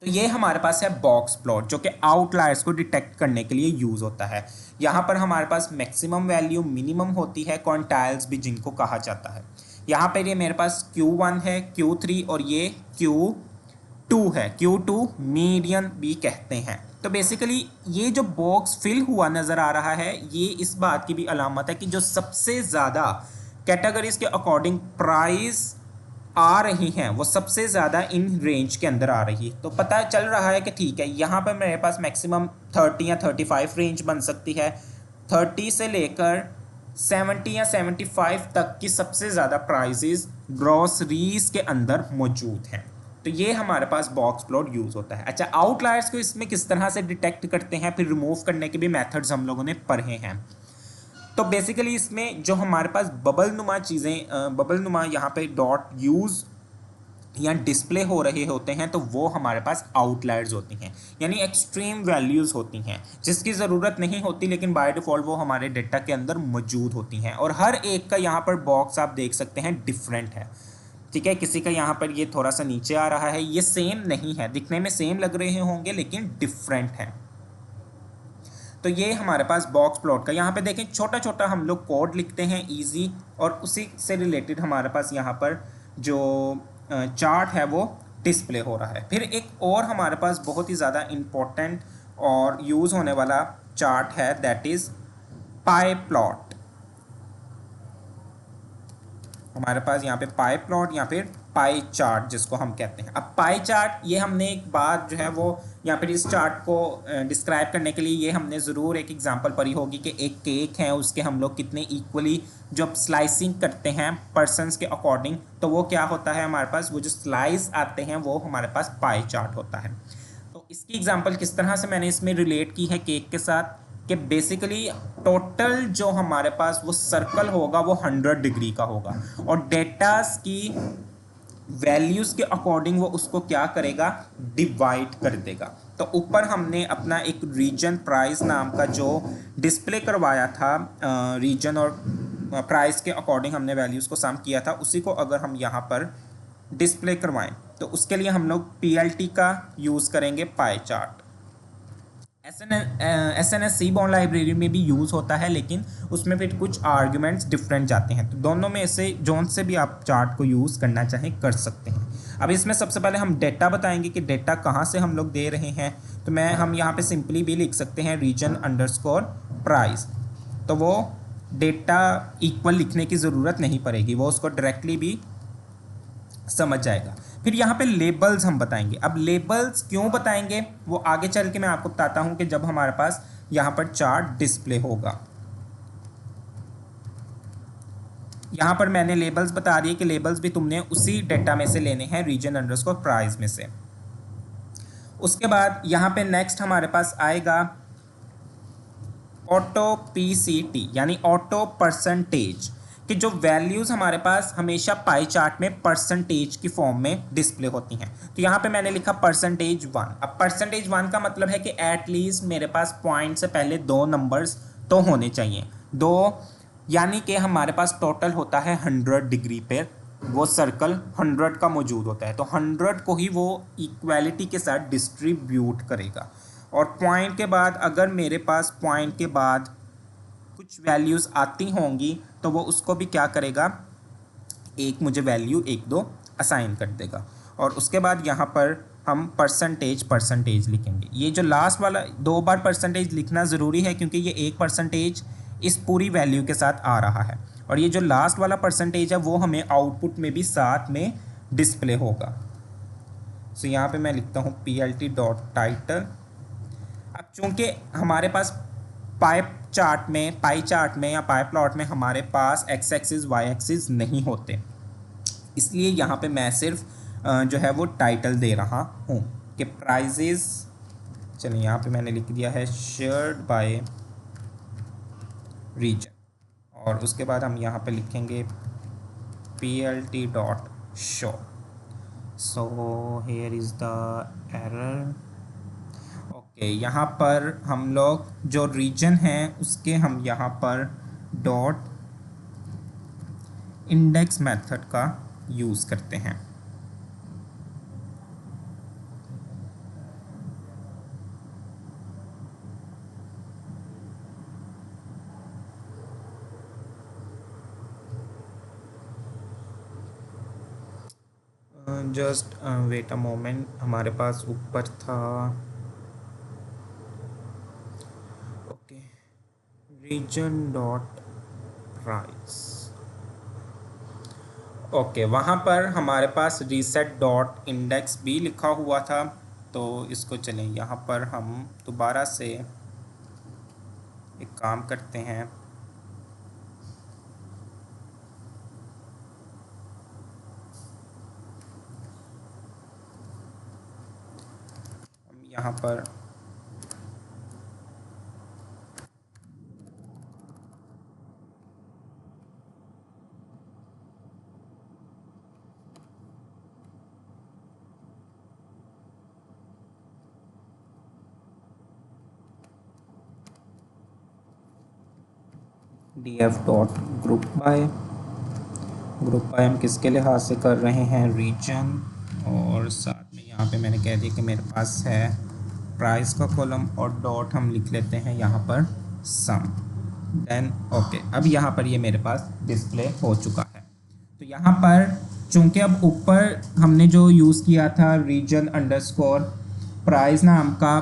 तो ये हमारे पास है बॉक्स प्लॉट जो कि आउटलायर्स को डिटेक्ट करने के लिए यूज़ होता है। यहाँ पर हमारे पास मैक्सिमम वैल्यू मिनिमम होती है, क्वांटाइल्स भी जिनको कहा जाता है। यहाँ पर ये मेरे पास Q1 है, Q3 और ये Q2 है, Q2 मीडियन भी कहते हैं। तो बेसिकली ये जो बॉक्स फिल हुआ नज़र आ रहा है ये इस बात की भी अलामत है कि जो सबसे ज़्यादा कैटेगरीज के अकॉर्डिंग प्राइस आ रही हैं वो सबसे ज़्यादा इन रेंज के अंदर आ रही है। तो पता चल रहा है कि ठीक है यहाँ पर मेरे पास मैक्सिमम 30 या 35 रेंज बन सकती है, 30 से लेकर 70 या 75 तक की सबसे ज़्यादा प्राइजेज़ ग्रॉसरीज के अंदर मौजूद हैं। तो ये हमारे पास बॉक्स प्लॉट यूज़ होता है। अच्छा, आउटलायर्स को इसमें किस तरह से डिटेक्ट करते हैं, फिर रिमूव करने के भी मेथड्स हम लोगों ने पढ़े हैं। तो बेसिकली इसमें जो हमारे पास बबल नुमा चीज़ें, बबल नुमा यहाँ पे डॉट यूज़ या डिस्प्ले हो रहे होते हैं तो वो हमारे पास आउटलायर्स होती हैं, यानी एक्सट्रीम वैल्यूज़ होती हैं जिसकी ज़रूरत नहीं होती लेकिन बाय डिफ़ॉल्ट वो हमारे डेटा के अंदर मौजूद होती हैं। और हर एक का यहाँ पर बॉक्स आप देख सकते हैं डिफरेंट है, ठीक है। किसी का यहाँ पर ये थोड़ा सा नीचे आ रहा है, ये सेम नहीं है, दिखने में सेम लग रहे होंगे लेकिन डिफरेंट है। तो ये हमारे पास बॉक्स प्लॉट का, यहाँ पे देखें छोटा छोटा हम लोग कोड लिखते हैं इजी, और उसी से रिलेटेड हमारे पास यहाँ पर जो चार्ट है वो डिस्प्ले हो रहा है। फिर एक और हमारे पास बहुत ही ज़्यादा इम्पोर्टेंट और यूज़ होने वाला चार्ट है दैट इज़ पाई प्लॉट। हमारे पास यहाँ पे पाई प्लॉट या फिर पाई चार्ट जिसको हम कहते हैं। अब पाई चार्ट ये हमने एक बात जो है वो यहाँ पर इस चार्ट को डिस्क्राइब करने के लिए ये हमने ज़रूर एक एग्जांपल पढ़ी होगी कि एक केक है उसके हम लोग कितने इक्वली जब स्लाइसिंग करते हैं पर्सनस के अकॉर्डिंग तो वो क्या होता है, हमारे पास वो जो स्लाइस आते हैं वो हमारे पास पाई चार्ट होता है। तो इसकी एग्जांपल किस तरह से मैंने इसमें रिलेट की है केक के साथ कि बेसिकली टोटल जो हमारे पास वो सर्कल होगा वो 100 डिग्री का होगा और डेटास की वैल्यूज़ के अकॉर्डिंग वो उसको क्या करेगा, डिवाइड कर देगा। तो ऊपर हमने अपना एक रीजन प्राइस नाम का जो डिस्प्ले करवाया था, रीजन और प्राइस के अकॉर्डिंग हमने वैल्यूज़ को सम किया था, उसी को अगर हम यहाँ पर डिस्प्ले करवाएं तो उसके लिए हम लोग पीएलटी का यूज़ करेंगे pie chart. SNS Seaborn library में भी यूज़ होता है लेकिन उसमें फिर कुछ आर्ग्यूमेंट्स डिफरेंट जाते हैं। तो दोनों में से जोन से भी आप चार्ट को यूज़ करना चाहें कर सकते हैं। अब इसमें सबसे पहले हम डेटा बताएंगे कि डेटा कहाँ से हम लोग दे रहे हैं। तो हम यहाँ पे सिंपली भी लिख सकते हैं रीजन अंडरस्कोर प्राइस, तो वो डेटा इक्वल लिखने की ज़रूरत नहीं पड़ेगी, वो उसको डायरेक्टली भी समझ जाएगा। फिर यहाँ पे लेबल्स हम बताएंगे। अब लेबल्स क्यों बताएंगे वो आगे चल के मैं आपको बताता हूँ कि जब हमारे पास यहाँ पर चार्ट डिस्प्ले होगा। यहाँ पर मैंने लेबल्स बता दिए कि लेबल्स भी तुमने उसी डेटा में से लेने हैं रीजन अंडरस्कोर प्राइस में से। उसके बाद यहाँ पे नेक्स्ट हमारे पास आएगा ऑटो पीसीटी यानी ऑटो परसेंटेज, कि जो वैल्यूज़ हमारे पास हमेशा पाई चार्ट में परसेंटेज की फॉर्म में डिस्प्ले होती हैं। तो यहाँ पे मैंने लिखा %1। अब %1 का मतलब है कि एटलीस्ट मेरे पास पॉइंट से पहले 2 नंबर्स तो होने चाहिए, 2, यानी कि हमारे पास टोटल होता है 100 डिग्री पे वो सर्कल 100 का मौजूद होता है, तो 100 को ही वो इक्वालिटी के साथ डिस्ट्रीब्यूट करेगा। और पॉइंट के बाद अगर मेरे पास पॉइंट के बाद कुछ वैल्यूज़ आती होंगी तो वो उसको भी क्या करेगा, एक मुझे वैल्यू 1 2 असाइन कर देगा। और उसके बाद यहाँ पर हम परसेंटेज लिखेंगे। ये जो लास्ट वाला 2 बार परसेंटेज लिखना ज़रूरी है क्योंकि ये 1% इस पूरी वैल्यू के साथ आ रहा है, और ये जो लास्ट वाला परसेंटेज है वो हमें आउटपुट में भी साथ में डिस्प्ले होगा। सो यहाँ पे मैं लिखता हूँ PLT.title। अब चूंकि हमारे पास पाई चार्ट में या पाई प्लॉट में हमारे पास एक्स एक्सिस वाई एक्सिस नहीं होते, इसलिए यहाँ पे मैं सिर्फ जो है वो टाइटल दे रहा हूँ कि प्राइजेस। चलिए यहाँ पे मैंने लिख दिया है शेयर्ड बाय रीजन, और उसके बाद हम यहाँ पे लिखेंगे PLT.show। So here is the error. Okay, यहाँ पर हम लोग जो रीजन है उसके हम यहाँ पर डॉट इंडेक्स मेथड का यूज़ करते हैं। जस्ट वेट अ मोमेंट, हमारे पास ऊपर था okay region dot price. Okay, वहाँ पर हमारे पास रीसेट डॉट इंडेक्स भी लिखा हुआ था, तो इसको चलें यहाँ पर हम दोबारा से एक काम करते हैं। हम यहाँ पर df डॉट ग्रुप बाय हम किसके लिहाज से कर रहे हैं, रीजन, और साथ में यहाँ पे मैंने कह दिया कि मेरे पास है प्राइस का कॉलम, और डॉट हम लिख लेते हैं यहाँ पर सम। देन ओके, अब यहाँ पर ये मेरे पास डिस्प्ले हो चुका है। तो यहाँ पर चूंकि अब ऊपर हमने जो यूज़ किया था रीजन अंडरस्कोर प्राइस नाम का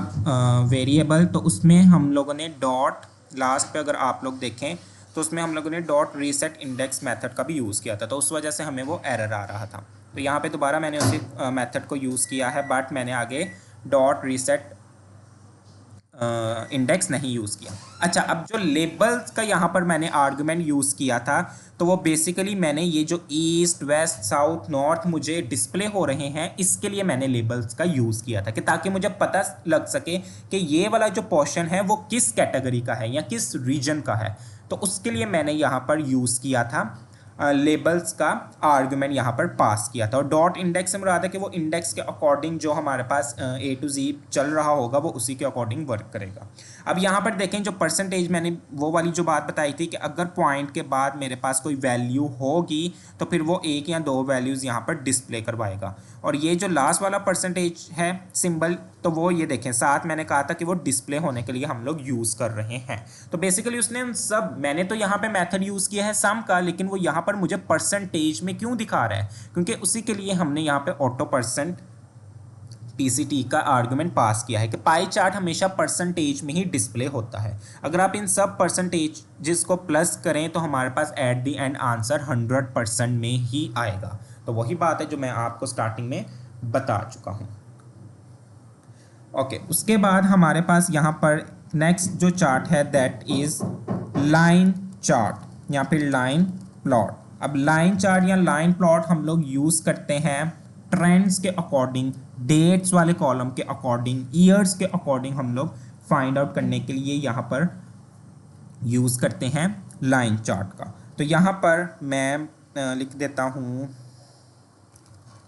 वेरिएबल, तो उसमें हम लोगों ने डॉट लास्ट पे अगर आप लोग देखें तो उसमें हम लोगों ने डॉट रीसेट इंडेक्स मेथड का भी यूज़ किया था, तो उस वजह से हमें वो एरर आ रहा था। तो यहाँ पे दोबारा मैंने उसी मेथड को यूज़ किया है, बट मैंने आगे डॉट रीसेट इंडेक्स नहीं यूज़ किया। अच्छा, अब जो लेबल्स का यहाँ पर मैंने आर्गुमेंट यूज़ किया था, तो वो बेसिकली मैंने ये जो ईस्ट वेस्ट साउथ नॉर्थ मुझे डिस्प्ले हो रहे हैं, इसके लिए मैंने लेबल्स का यूज़ किया था कि ताकि मुझे पता लग सके कि ये वाला जो पोर्शन है वो किस कैटेगरी का है या किस रीजन का है। तो उसके लिए मैंने यहाँ पर यूज़ किया था लेबल्स का आर्गुमेंट यहाँ पर पास किया था। और डॉट इंडेक्स से मुराद है कि वो इंडेक्स के अकॉर्डिंग जो हमारे पास A to Z चल रहा होगा वो उसी के अकॉर्डिंग वर्क करेगा। अब यहाँ पर देखें, जो परसेंटेज मैंने वो वाली जो बात बताई थी कि अगर पॉइंट के बाद मेरे पास कोई वैल्यू होगी तो फिर वो 1 या 2 वैल्यूज़ यहाँ पर डिस्प्ले करवाएगा। और ये जो लास्ट वाला परसेंटेज है सिंबल, तो वो ये देखें साथ मैंने कहा था कि वो डिस्प्ले होने के लिए हम लोग यूज़ कर रहे हैं। तो बेसिकली उसने सब, मैंने तो यहाँ पे मेथड यूज़ किया है सम का, लेकिन वो यहाँ पर मुझे परसेंटेज में क्यों दिखा रहा है, क्योंकि उसी के लिए हमने यहाँ पे ऑटो परसेंट PCT का आर्गुमेंट पास किया है कि पाई चार्ट हमेशा परसेंटेज में ही डिस्प्ले होता है। अगर आप इन सब परसेंटेज जिसको प्लस करें तो हमारे पास एट दी एंड आंसर 100% में ही आएगा। तो वही बात है जो मैं आपको स्टार्टिंग में बता चुका हूँ। ओके, उसके बाद हमारे पास यहाँ पर नेक्स्ट जो चार्ट है दैट इज़ लाइन चार्ट या फिर लाइन प्लॉट। अब लाइन चार्ट या लाइन प्लॉट हम लोग यूज़ करते हैं ट्रेंड्स के अकॉर्डिंग, डेट्स वाले कॉलम के अकॉर्डिंग, ईयर्स के अकॉर्डिंग हम लोग फाइंड आउट करने के लिए यहाँ पर यूज़ करते हैं लाइन चार्ट का। तो यहाँ पर मैं लिख देता हूँ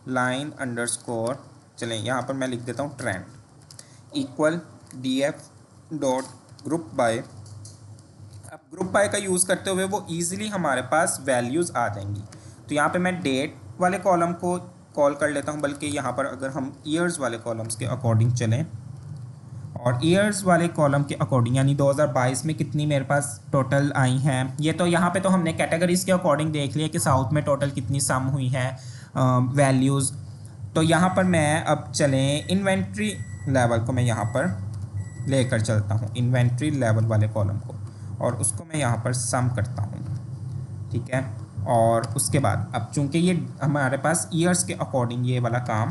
लाइन अंडरस्कोर, चलें यहाँ पर मैं लिख देता हूँ trend equal df dot group by. अब ग्रुप बाय का यूज़ करते हुए वो ईजिली हमारे पास वैल्यूज़ आ जाएंगी। तो यहाँ पे मैं डेट वाले कॉलम को कॉल कर लेता हूँ, बल्कि यहाँ पर अगर हम ईयर्स वाले कॉलम्स के अकॉर्डिंग चलें और ईयर्स वाले कॉलम के अकॉर्डिंग, यानी 2022 में कितनी मेरे पास टोटल आई हैं, ये तो यहाँ पे तो हमने कैटेगरीज के अकॉर्डिंग देख लिया कि साउथ में टोटल कितनी सम हुई है वैल्यूज़। तो यहाँ पर मैं अब चलें इन्वेंट्री लेवल को मैं यहाँ पर लेकर चलता हूँ, इन्वेंट्री लेवल वाले कॉलम को, और उसको मैं यहाँ पर सम करता हूँ, ठीक है। और उसके बाद अब चूंकि ये हमारे पास ईयर्स के अकॉर्डिंग ये वाला काम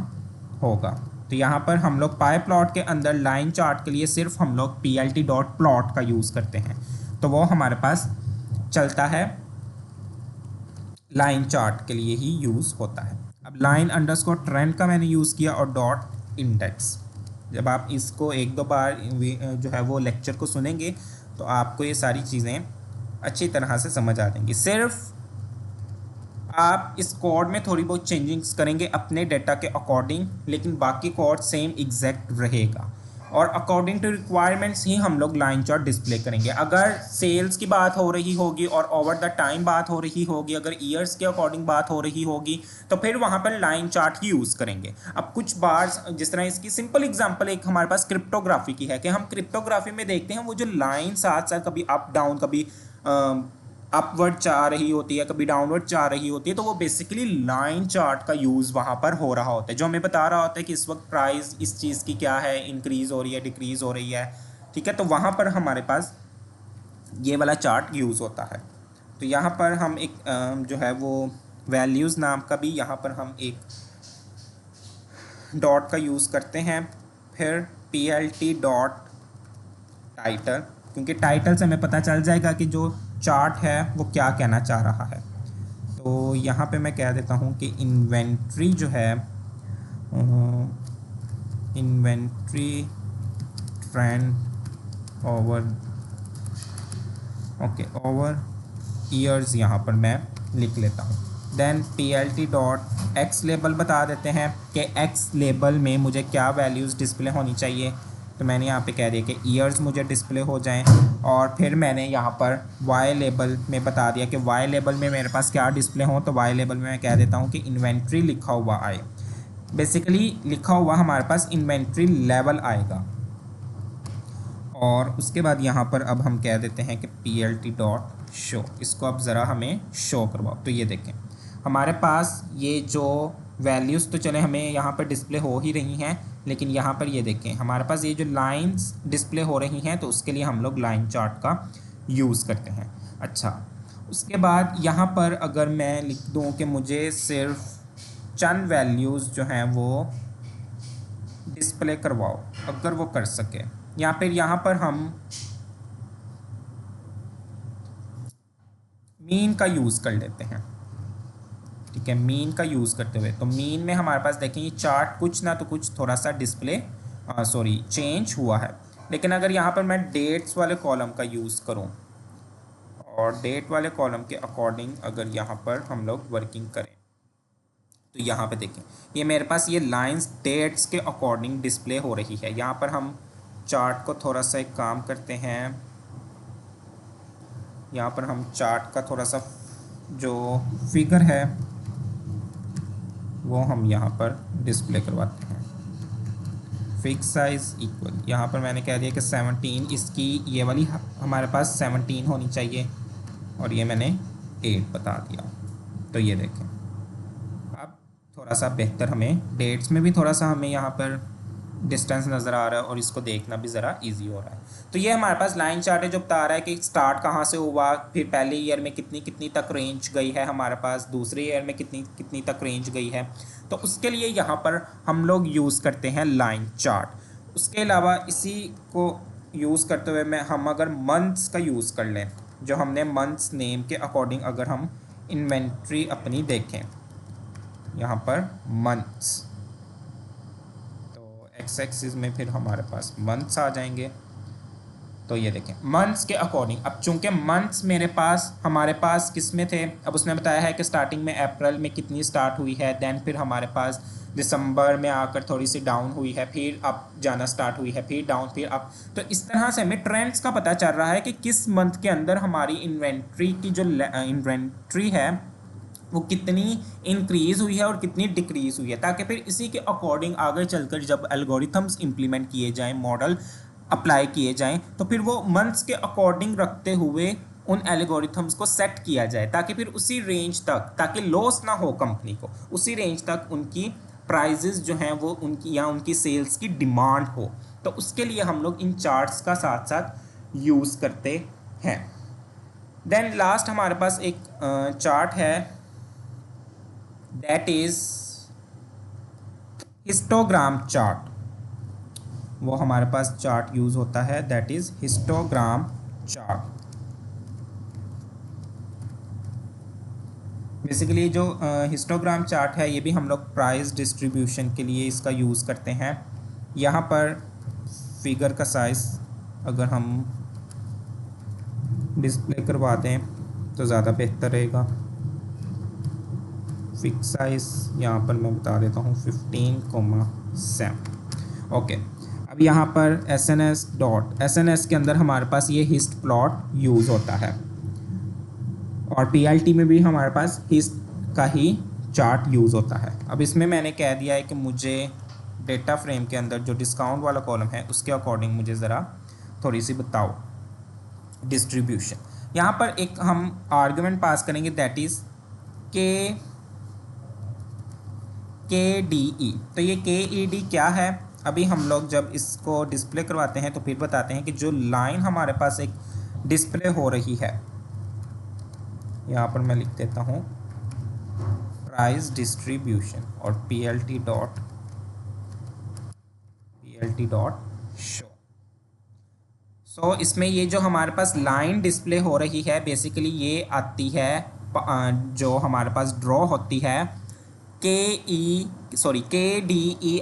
होगा, तो यहाँ पर हम लोग पाई प्लॉट के अंदर लाइन चार्ट के लिए सिर्फ हम लोग plt डॉट प्लॉट का यूज़ करते हैं, तो वो हमारे पास चलता है लाइन चार्ट के लिए ही यूज़ होता है। अब लाइन अंडरस्कोर ट्रेंड का मैंने यूज़ किया और डॉट इंडेक्स। जब आप इसको एक दो बार जो है वो लेक्चर को सुनेंगे तो आपको ये सारी चीज़ें अच्छी तरह से समझ आ जाएंगी। सिर्फ आप इस कोड में थोड़ी बहुत चेंजिंग्स करेंगे अपने डेटा के अकॉर्डिंग, लेकिन बाकी कोड सेम एग्जैक्ट रहेगा और अकॉर्डिंग टू रिक्वायरमेंट्स ही हम लोग लाइन चार्ट डिस्प्ले करेंगे। अगर सेल्स की बात हो रही होगी और ओवर द टाइम बात हो रही होगी, अगर ईयर्स के अकॉर्डिंग बात हो रही होगी, तो फिर वहाँ पर लाइन चार्ट ही यूज़ करेंगे। अब कुछ बार जिस तरह इसकी सिंपल एग्जांपल एक हमारे पास क्रिप्टोग्राफी की है कि हम क्रिप्टोग्राफी में देखते हैं वो जो लाइन साथ साथ कभी अप डाउन, कभी अपवर्ड जा रही होती है, कभी डाउनवर्ड जा रही होती है, तो वो बेसिकली लाइन चार्ट का यूज़ वहाँ पर हो रहा होता है, जो हमें बता रहा होता है कि इस वक्त प्राइस इस चीज़ की क्या है, इंक्रीज़ हो रही है, डिक्रीज़ हो रही है, ठीक है। तो वहाँ पर हमारे पास ये वाला चार्ट यूज़ होता है। तो यहाँ पर हम एक जो है वो वैल्यूज़ नाम का भी यहाँ पर हम एक डॉट का यूज़ करते हैं, फिर plt डॉट टाइटल, क्योंकि टाइटल से हमें पता चल जाएगा कि जो चार्ट है वो क्या कहना चाह रहा है। तो यहाँ पे मैं कह देता हूँ कि इन्वेंट्री जो है, inventory trend over over years यहाँ पर मैं लिख लेता हूँ। Then plt dot x label बता देते हैं कि एक्स लेबल में मुझे क्या वैल्यूज़ डिस्प्ले होनी चाहिए, तो मैंने यहाँ पे कह दिया कि ईयर्स मुझे डिस्प्ले हो जाएं। और फिर मैंने यहाँ पर वाई लेबल में बता दिया कि वाई लेबल में मेरे पास क्या डिस्प्ले हो, तो वाई लेबल में मैं कह देता हूँ कि इन्वेंट्री लिखा हुआ आए। बेसिकली लिखा हुआ हमारे पास इन्वेंट्री लेवल आएगा। और उसके बाद यहाँ पर अब हम कह देते हैं कि plt डॉट शो, इसको अब ज़रा हमें शो करवाओ। तो ये देखें हमारे पास ये जो वैल्यूज़ तो चले हमें यहाँ पर डिस्प्ले हो ही रही हैं, लेकिन यहाँ पर ये देखें हमारे पास ये जो लाइंस डिस्प्ले हो रही हैं, तो उसके लिए हम लोग लाइन चार्ट का यूज़ करते हैं। अच्छा, उसके बाद यहाँ पर अगर मैं लिख दूँ कि मुझे सिर्फ चंद वैल्यूज़ जो हैं वो डिस्प्ले करवाओ, अगर वो कर सके, या फिर यहाँ पर हम मीन का यूज़ कर लेते हैं, ठीक है। मीन का यूज़ करते हुए, तो मीन में हमारे पास देखें ये चार्ट कुछ ना तो कुछ थोड़ा सा डिस्प्ले चेंज हुआ है। लेकिन अगर यहाँ पर मैं डेट्स वाले कॉलम का यूज़ करूँ और डेट वाले कॉलम के अकॉर्डिंग अगर यहाँ पर हम लोग वर्किंग करें, तो यहाँ पे देखें ये मेरे पास ये लाइंस डेट्स के अकॉर्डिंग डिस्प्ले हो रही है। यहाँ पर हम चार्ट को थोड़ा सा एक काम करते हैं, यहाँ पर हम चार्ट का थोड़ा सा जो फिगर है वो हम यहाँ पर डिस्प्ले करवाते हैं। फिक्स साइज़ इक्वल, यहाँ पर मैंने कह दिया कि 17, इसकी ये वाली हमारे पास 17 होनी चाहिए और ये मैंने 8 बता दिया। तो ये देखें अब थोड़ा सा बेहतर हमें डेट्स में भी थोड़ा सा हमें यहाँ पर डिस्टेंस नज़र आ रहा है और इसको देखना भी ज़रा इजी हो रहा है। तो ये हमारे पास लाइन चार्ट है जो बता रहा है कि स्टार्ट कहाँ से हुआ, फिर पहले ईयर में कितनी कितनी तक रेंज गई है हमारे पास, दूसरे ईयर में कितनी कितनी तक रेंज गई है। तो उसके लिए यहाँ पर हम लोग यूज़ करते हैं लाइन चार्ट। उसके अलावा इसी को यूज़ करते हुए हम अगर मंथ्स का यूज़ कर लें, जो हमने मंथ्स नेम के अकॉर्डिंग अगर हम इन्वेंट्री अपनी देखें, यहाँ पर मंथ्स, एक्स एक्सिस में फिर हमारे पास मंथ्स आ जाएंगे। तो ये देखें मंथ्स के अकॉर्डिंग, अब चूंकि मंथ्स मेरे पास हमारे पास किस में थे, अब उसने बताया है कि स्टार्टिंग में अप्रैल में कितनी स्टार्ट हुई है, देन फिर हमारे पास दिसंबर में आकर थोड़ी सी डाउन हुई है, फिर अप जाना स्टार्ट हुई है, फिर डाउन, फिर अप। तो इस तरह से हमें ट्रेंड्स का पता चल रहा है कि किस मंथ के अंदर हमारी इन्वेंट्री की जो इन्वेंट्री है वो कितनी इंक्रीज़ हुई है और कितनी डिक्रीज़ हुई है, ताकि फिर इसी के अकॉर्डिंग आगे चलकर जब एल्गोरिथम्स इम्प्लीमेंट किए जाएं, मॉडल अप्लाई किए जाएं, तो फिर वो मंथ्स के अकॉर्डिंग रखते हुए उन एल्गोरिथम्स को सेट किया जाए, ताकि फिर उसी रेंज तक, ताकि लॉस ना हो कंपनी को, उसी रेंज तक उनकी प्राइजेस जो हैं वो उनकी या उनकी सेल्स की डिमांड हो। तो उसके लिए हम लोग इन चार्ट्स का साथ साथ यूज़ करते हैं। देन लास्ट हमारे पास एक चार्ट है, दैट इज हिस्टोग्राम चार्ट। वो हमारे पास चार्ट यूज़ होता है, that is histogram chart. Basically जो हिस्टोग्राम चार्ट है ये भी हम लोग प्राइस डिस्ट्रीब्यूशन के लिए इसका यूज़ करते हैं। यहाँ पर फिगर का साइज़ अगर हम डिस्प्ले करवा दें तो ज़्यादा बेहतर रहेगा। फिक्स साइज़ यहाँ पर मैं बता देता हूँ 15,7। ओके, अब यहाँ पर एस एन एस के अंदर हमारे पास ये हिस्ट प्लॉट यूज़ होता है, और पीएलटी में भी हमारे पास हिस्ट का ही चार्ट यूज़ होता है। अब इसमें मैंने कह दिया है कि मुझे डेटा फ्रेम के अंदर जो डिस्काउंट वाला कॉलम है उसके अकॉर्डिंग मुझे ज़रा थोड़ी सी बताओ डिस्ट्रीब्यूशन। यहाँ पर एक हम आर्गुमेंट पास करेंगे, दैट इज़ KDE। तो ये KED क्या है, अभी हम लोग जब इसको डिस्प्ले करवाते हैं तो फिर बताते हैं कि जो लाइन हमारे पास एक डिस्प्ले हो रही है, यहाँ पर मैं लिख देता हूँ प्राइस डिस्ट्रीब्यूशन और PLT डॉट शो। सो इसमें ये जो हमारे पास लाइन डिस्प्ले हो रही है बेसिकली ये आती है जो हमारे पास ड्रॉ होती है KDE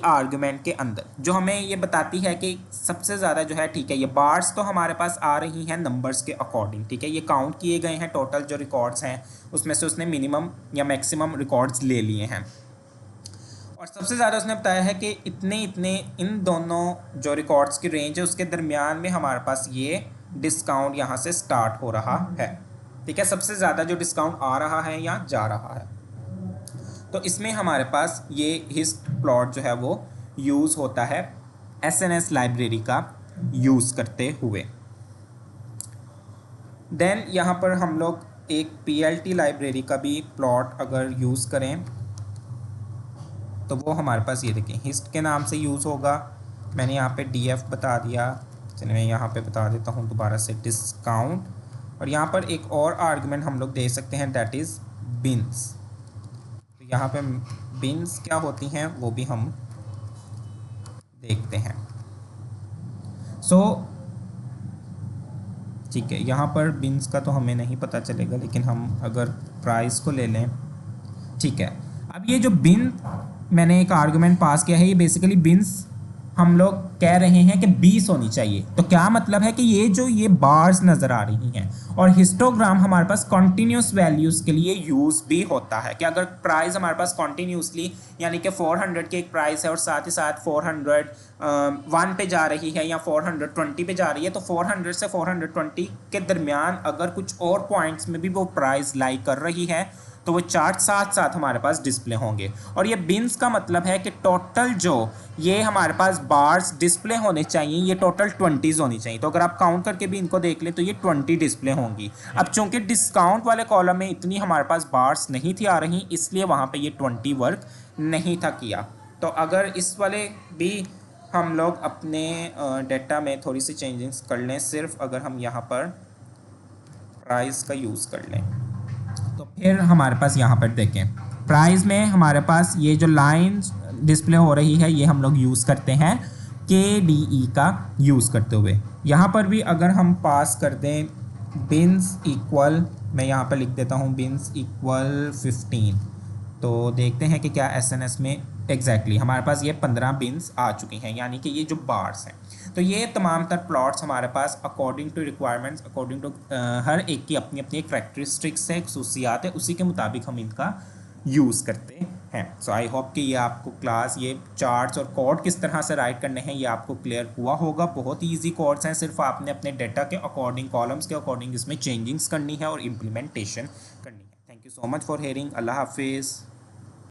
आर्गुमेंट के अंदर, जो हमें ये बताती है कि सबसे ज़्यादा जो है, ठीक है, ये बार्स तो हमारे पास आ रही हैं नंबर्स के अकॉर्डिंग, ठीक है, ये काउंट किए गए हैं टोटल जो रिकॉर्ड्स हैं उसमें से उसने मिनिमम या मैक्सिमम रिकॉर्ड्स ले लिए हैं, और सबसे ज़्यादा उसने बताया है कि इतने इतने इन दोनों जो रिकॉर्ड्स की रेंज है उसके दरमियान में हमारे पास ये डिस्काउंट यहाँ से स्टार्ट हो रहा है, ठीक है, सबसे ज़्यादा जो डिस्काउंट आ रहा है या जा रहा है। तो इसमें हमारे पास ये हिस्ट प्लॉट जो है वो यूज़ होता है एसएनएस लाइब्रेरी का यूज़ करते हुए। देन यहाँ पर हम लोग एक पीएलटी लाइब्रेरी का भी प्लॉट अगर यूज़ करें तो वो हमारे पास ये देखें हिस्ट के नाम से यूज़ होगा। मैंने यहाँ पे डीएफ बता दिया, चलिए मैं यहाँ पे बता देता हूँ दोबारा से डिस्काउंट, और यहाँ पर एक और आर्गुमेंट हम लोग दे सकते हैं, दैट इज़ बिन्स। तो यहाँ पे बिन्स क्या होती हैं वो भी हम देखते हैं। सो ठीक है, यहाँ पर बिन्स का तो हमें नहीं पता चलेगा, लेकिन हम अगर प्राइस को ले लें, ठीक है। अब ये जो बिन मैंने एक आर्गुमेंट पास किया है, ये बेसिकली बिन्स हम लोग कह रहे हैं कि 20 होनी चाहिए। तो क्या मतलब है कि ये बार्स नज़र आ रही हैं, और हिस्टोग्राम हमारे पास कॉन्टीन्यूस वैल्यूज़ के लिए यूज़ भी होता है कि अगर प्राइस हमारे पास कॉन्टीन्यूसली यानी कि 400 की एक प्राइस है और साथ ही साथ 401 पे जा रही है या 420 पे जा रही है, तो 400 से 420 के दरमियान अगर कुछ और पॉइंट्स में भी वो प्राइस लाई कर रही है तो वो चार्ट साथ साथ हमारे पास डिस्प्ले होंगे। और ये बिन्स का मतलब है कि टोटल जो ये हमारे पास बार्स डिस्प्ले होने चाहिए ये टोटल 20s होनी चाहिए। तो अगर आप काउंट करके भी इनको देख लें तो ये 20 डिस्प्ले होंगी। अब चूंकि डिस्काउंट वाले कॉलम में इतनी हमारे पास बार्स नहीं थी आ रही, इसलिए वहाँ पे ये 20 वर्क नहीं था किया। तो अगर इस वाले भी हम लोग अपने डेटा में थोड़ी सी चेंजेस कर लें, सिर्फ अगर हम यहाँ पर प्राइस का यूज़ कर लें तो फिर हमारे पास यहाँ पर देखें प्राइस में हमारे पास ये जो लाइन डिस्प्ले हो रही है ये हम लोग यूज़ करते हैं KDE का यूज़ करते हुए। यहाँ पर भी अगर हम पास कर दें बिन्स इक्वल, मैं यहाँ पर लिख देता हूँ बिन्स इक्वल 15, तो देखते हैं कि क्या एसएनएस में एग्जैक्टली हमारे पास ये 15 बिन्स आ चुकी हैं, यानी कि ये जो बार्स हैं। तो ये तमाम तर प्लॉट्स हमारे पास according to requirements, according to हर एक की अपनी अपनी एक करैक्टरिस्टिक्स है, खसूसियात है, उसी के मुताबिक हम इनका यूज़ करते हैं। सो आई होप कि ये आपको क्लास ये चार्ट्स और कोड किस तरह से राइट करने हैं ये आपको क्लियर हुआ होगा। बहुत ही ईजी कोड्स हैं, सिर्फ आपने अपने डेटा के अकॉर्डिंग कॉलम्स के अकॉर्डिंग इसमें चेंजिंग्स करनी है और इम्प्लीमेंटेशन करनी है। Thank you. You so much for hearing. अल्लाह हाफिज़।